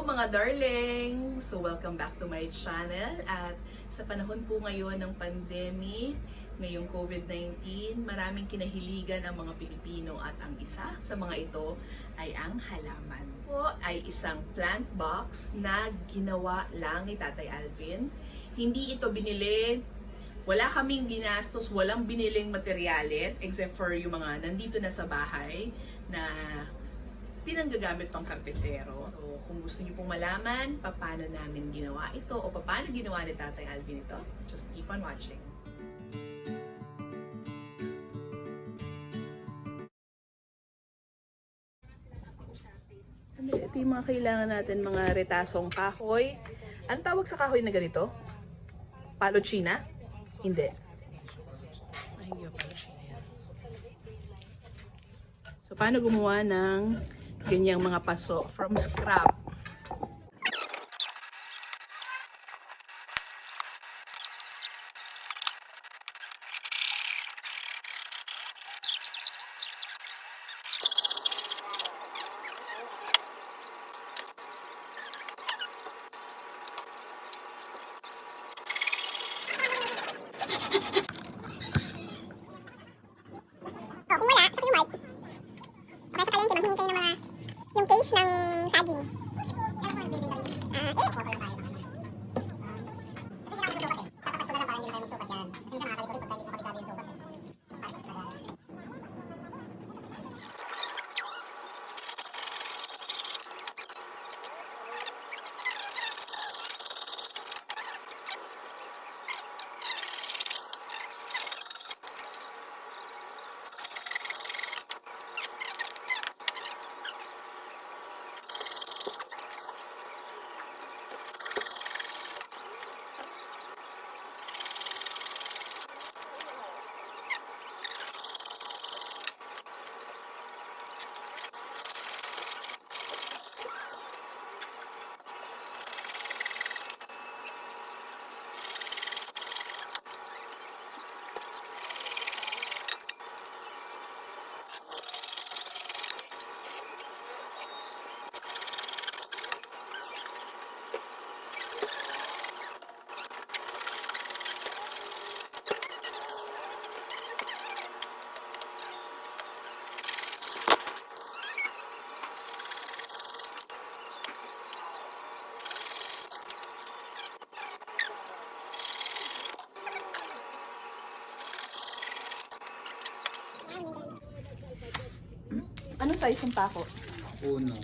mga darling! So welcome back to my channel at sa panahon po ngayon ng pandemic, ngayong COVID-19, maraming kinahiligan ang mga Pilipino at ang isa sa mga ito ay ang halaman. Po ay isang plant box na ginawa lang ni Tatay Alvin. Hindi ito binili, wala kaming ginastos, walang biniling materyales except for yung mga nandito na sa bahay na pinanggagamit pang karpentero. So, kung gusto niyo pong malaman paano namin ginawa ito o paano ginawa ni Tatay Alvin ito, just keep on watching. Ito yung mga kailangan natin, mga retasong kahoy. Ang tawag sa kahoy na ganito? Palo China? Hindi. Ay, hindi palo China yan. So, paano gumawa ng ganyang mga paso from scrap? Kung wala, saka yung mark. Basta sa palengke, maghingi kayo ng mga, yung case ng saging. Anong size ng pako? Uno.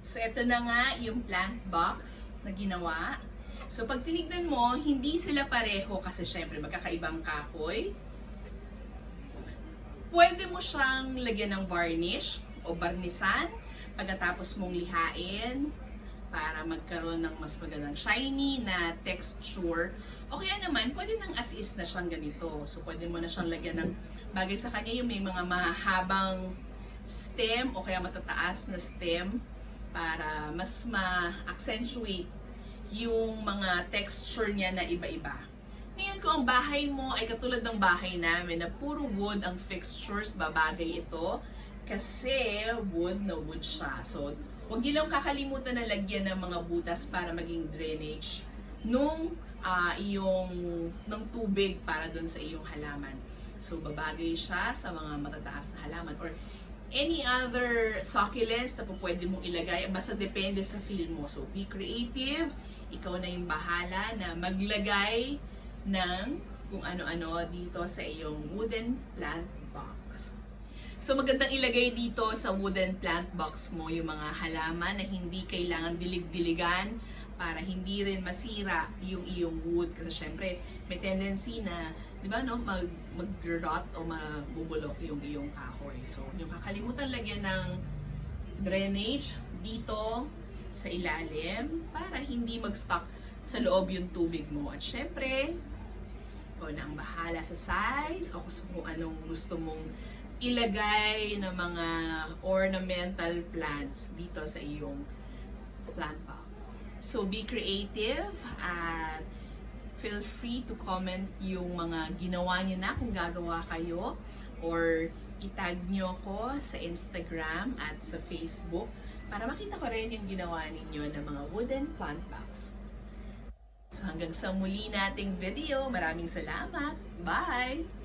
So, ito na nga yung plant box na ginawa. So, pag tinignan mo, hindi sila pareho kasi syempre magkakaibang kahoy. Pwede mo siyang lagyan ng varnish o barnisan pagkatapos mong lihain para magkaroon ng mas magandang shiny na texture. O kaya naman, pwede nang as is na siyang ganito. So, pwede mo na siyang lagyan ng bagay sa kanya yung may mga mahabang stem o kaya matataas na stem para mas ma-accentuate yung mga texture niya na iba-iba. Ngayon, kung ang bahay mo ay katulad ng bahay namin na puro wood ang fixtures, babagay ito kasi wood na wood siya. So, huwag niyo lang kakalimutan na lagyan ng mga butas para maging drainage ng tubig para dun sa iyong halaman. So, babagay siya sa mga matataas na halaman or any other succulents na pwede mong ilagay. Basta depende sa feel mo. So, be creative. Ikaw na yung bahala na maglagay ng kung ano-ano dito sa iyong wooden plant box. So, magandang ilagay dito sa wooden plant box mo yung mga halaman na hindi kailangan dilig-diligan para hindi rin masira yung iyong wood. Kasi syempre, may tendency na, di ba, no, mag-rot o mabubulok yung iyong kahoy. So, yung kakalimutan lagyan ng drainage dito sa ilalim para hindi mag-stuck sa loob yung tubig mo. At syempre, ikaw na ang bahala sa size o kung anong gusto mong ilagay na mga ornamental plants dito sa iyong plant box. So, be creative at feel free to comment yung mga ginawa niyo na kung gagawa kayo or itag nyo ko sa Instagram at sa Facebook para makita ko rin yung ginawa ninyo ng mga wooden plant box. So hanggang sa muli nating video, maraming salamat. Bye!